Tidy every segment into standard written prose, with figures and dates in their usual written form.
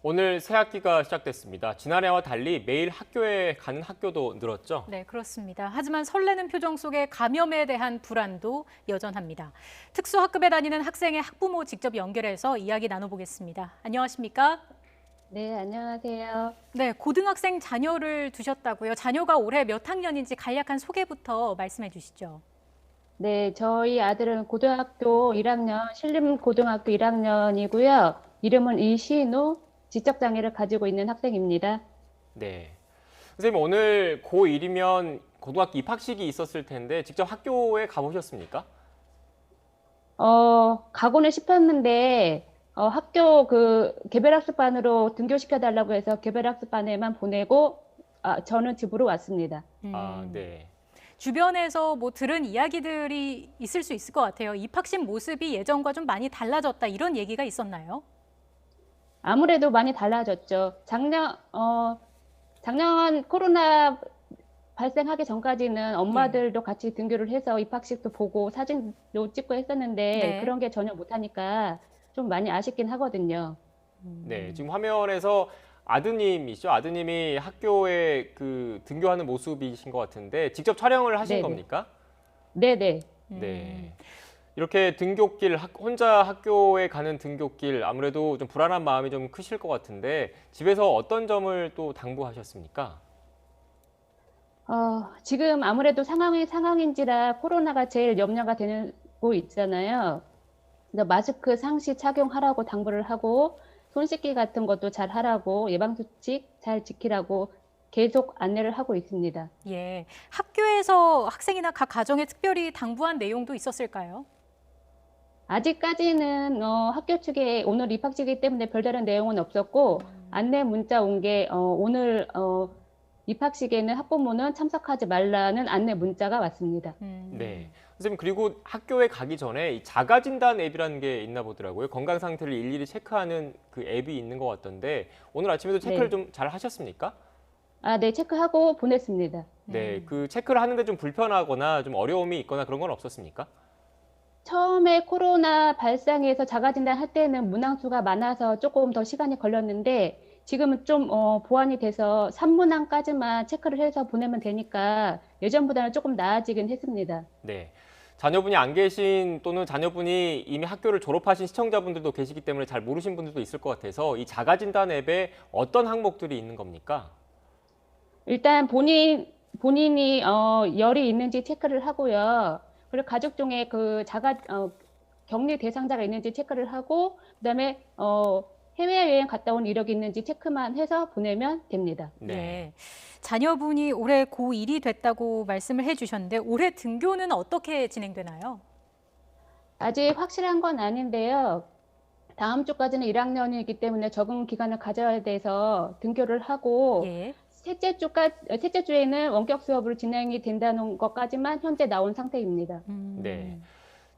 오늘 새 학기가 시작됐습니다. 지난해와 달리 매일 학교에 가는 학교도 늘었죠? 네, 그렇습니다. 하지만 설레는 표정 속에 감염에 대한 불안도 여전합니다. 특수학급에 다니는 학생의 학부모 직접 연결해서 이야기 나눠보겠습니다. 안녕하십니까? 네, 안녕하세요. 네, 고등학생 자녀를 두셨다고요. 자녀가 올해 몇 학년인지 간략한 소개부터 말씀해 주시죠. 네, 저희 아들은 고등학교 1학년, 신림고등학교 1학년이고요. 이름은 이신우, 지적장애를 가지고 있는 학생입니다. 네. 선생님, 오늘 고1이면 고등학교 입학식이 있었을 텐데 직접 학교에 가보셨습니까? 가고는 싶었는데, 학교 개별학습반으로 등교시켜달라고 해서 개별학습반에만 보내고, 저는 집으로 왔습니다. 네. 주변에서 들은 이야기들이 있을 수 있을 것 같아요. 입학식 모습이 예전과 좀 많이 달라졌다 이런 얘기가 있었나요? 아무래도 많이 달라졌죠. 작년 코로나 발생하기 전까지는 엄마들도 같이 등교를 해서 입학식도 보고 사진도 찍고 했었는데 네. 그런 게 전혀 못하니까 좀 많이 아쉽긴 하거든요. 네. 지금 화면에서 아드님이시죠? 아드님이 학교에 등교하는 모습이신 것 같은데 직접 촬영을 하신 네네. 겁니까? 네네. 네. 이렇게 등굣길, 혼자 학교에 가는 등굣길 아무래도 좀 불안한 마음이 좀 크실 것 같은데 집에서 어떤 점을 또 당부하셨습니까? 지금 아무래도 상황이 상황인지라 코로나가 제일 염려가 되고 있잖아요. 그래서 마스크 상시 착용하라고 당부를 하고 손 씻기 같은 것도 잘 하라고 예방수칙 잘 지키라고 계속 안내를 하고 있습니다. 예, 학교에서 학생이나 각 가정에 특별히 당부한 내용도 있었을까요? 아직까지는 학교 측에 오늘 입학식이기 때문에 별다른 내용은 없었고 안내 문자 온 게 오늘 입학식에는 학부모는 참석하지 말라는 안내 문자가 왔습니다. 네. 선생님, 그리고 학교에 가기 전에 이 자가진단 앱이라는 게 있나 보더라고요. 건강 상태를 일일이 체크하는 그 앱이 있는 것 같던데 오늘 아침에도 체크를 네. 좀 잘 하셨습니까? 네, 체크하고 보냈습니다. 네. 그 체크를 하는데 좀 불편하거나 좀 어려움이 있거나 그런 건 없었습니까? 처음에 코로나 발생해서 자가진단 할 때는 문항수가 많아서 조금 더 시간이 걸렸는데 지금은 좀 보완이 돼서 3문항까지만 체크를 해서 보내면 되니까 예전보다는 조금 나아지긴 했습니다. 네. 자녀분이 안 계신 또는 자녀분이 이미 학교를 졸업하신 시청자분들도 계시기 때문에 잘 모르신 분들도 있을 것 같아서 이 자가진단 앱에 어떤 항목들이 있는 겁니까? 일단 본인이 열이 있는지 체크를 하고요. 그리고 가족 중에 격리 대상자가 있는지 체크를 하고 그다음에 해외여행 갔다 온 이력이 있는지 체크만 해서 보내면 됩니다. 네. 자녀분이 올해 고1이 됐다고 말씀을 해주셨는데 올해 등교는 어떻게 진행되나요? 아직 확실한 건 아닌데요. 다음 주까지는 1학년이기 때문에 적응 기간을 가져야 돼서 등교를 하고 예. 셋째 주에는 원격 수업으로 진행이 된다는 것까지만 현재 나온 상태입니다. 네.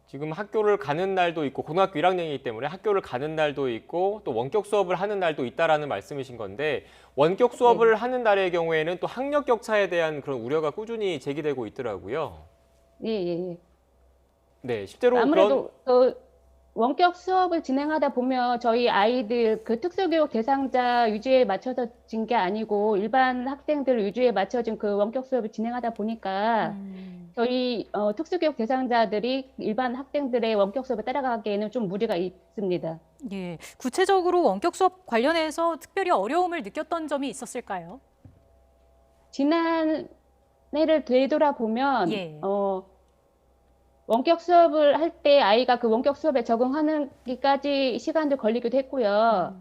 지금 학교를 가는 날도 있고 고등학교 1학년이기 때문에 학교를 가는 날도 있고 또 원격 수업을 하는 날도 있다라는 말씀이신 건데 원격 수업을 하는 날의 경우에는 또 학력 격차에 대한 그런 우려가 꾸준히 제기되고 있더라고요. 예, 예, 예. 네, 실제로 아무래도 원격 수업을 진행하다 보면 저희 아이들 특수교육 대상자 위주에 맞춰진 게 아니고 일반 학생들 위주에 맞춰진 원격 수업을 진행하다 보니까 저희 특수교육 대상자들이 일반 학생들의 원격 수업을 따라가기에는 좀 무리가 있습니다. 예. 구체적으로 원격 수업 관련해서 특별히 어려움을 느꼈던 점이 있었을까요? 지난해를 되돌아보면 예. 원격 수업을 할 때 아이가 원격 수업에 적응하기까지 시간도 걸리기도 했고요.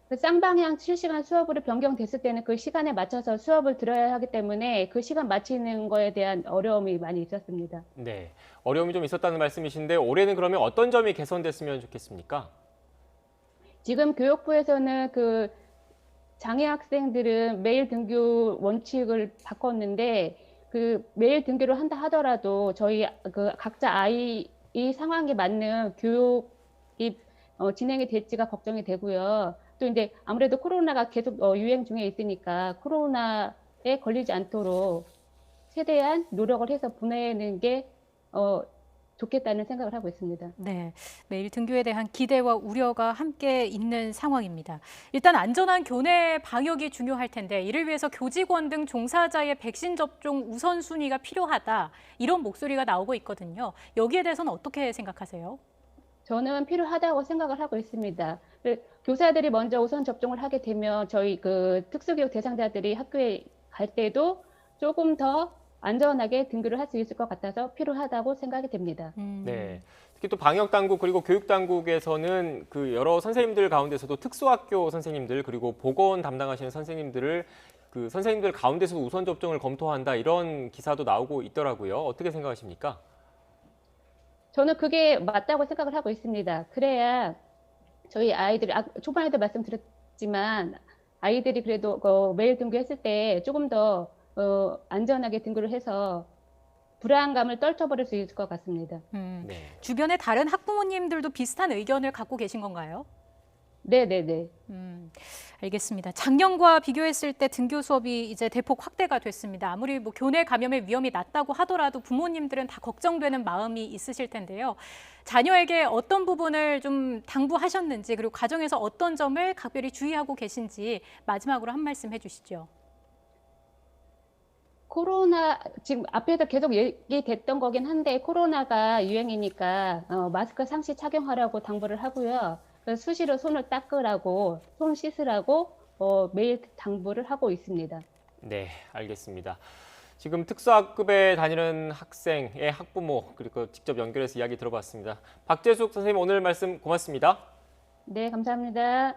그 쌍방향 실시간 수업으로 변경됐을 때는 그 시간에 맞춰서 수업을 들어야 하기 때문에 그 시간 맞추는 거에 대한 어려움이 많이 있었습니다. 네, 어려움이 좀 있었다는 말씀이신데 올해는 그러면 어떤 점이 개선됐으면 좋겠습니까? 지금 교육부에서는 장애 학생들은 매일 등교 원칙을 바꿨는데 매일 등교를 한다 하더라도 저희 각자 아이 상황에 맞는 교육이 진행이 될지가 걱정이 되고요. 또 이제 아무래도 코로나가 계속 유행 중에 있으니까 코로나에 걸리지 않도록 최대한 노력을 해서 보내는 게 좋겠다는 생각을 하고 있습니다. 네, 매일 등교에 대한 기대와 우려가 함께 있는 상황입니다. 일단 안전한 교내 방역이 중요할 텐데 이를 위해서 교직원 등 종사자의 백신 접종 우선순위가 필요하다 이런 목소리가 나오고 있거든요. 여기에 대해서는 어떻게 생각하세요? 저는 필요하다고 생각을 하고 있습니다. 교사들이 먼저 우선 접종을 하게 되면 저희 그 특수교육 대상자들이 학교에 갈 때도 조금 더 안전하게 등교를 할 수 있을 것 같아서 필요하다고 생각이 됩니다. 네. 특히 또 방역 당국 그리고 교육 당국에서는 그 여러 선생님들 가운데서도 특수학교 선생님들 그리고 보건 담당하시는 선생님들을 그 선생님들 가운데서도 우선 접종을 검토한다 이런 기사도 나오고 있더라고요. 어떻게 생각하십니까? 저는 그게 맞다고 생각을 하고 있습니다. 그래야 저희 아이들이 초반에도 말씀드렸지만 아이들이 그래도 매일 등교했을 때 조금 더 안전하게 등교를 해서 불안감을 떨쳐버릴 수 있을 것 같습니다. 네. 주변의 다른 학부모님들도 비슷한 의견을 갖고 계신 건가요? 네네네. 알겠습니다. 작년과 비교했을 때 등교 수업이 이제 대폭 확대가 됐습니다. 아무리 뭐 교내 감염의 위험이 낮다고 하더라도 부모님들은 다 걱정되는 마음이 있으실 텐데요. 자녀에게 어떤 부분을 좀 당부하셨는지 그리고 가정에서 어떤 점을 각별히 주의하고 계신지 마지막으로 한 말씀 해주시죠. 코로나 지금 앞에서 계속 얘기됐던 거긴 한데 코로나가 유행이니까 마스크 상시 착용하라고 당부를 하고요. 그래서 수시로 손을 닦으라고 손 씻으라고 매일 당부를 하고 있습니다. 네, 알겠습니다. 지금 특수학급에 다니는 학생의 학부모 그리고 직접 연결해서 이야기 들어봤습니다. 박재숙 선생님 오늘 말씀 고맙습니다. 네, 감사합니다.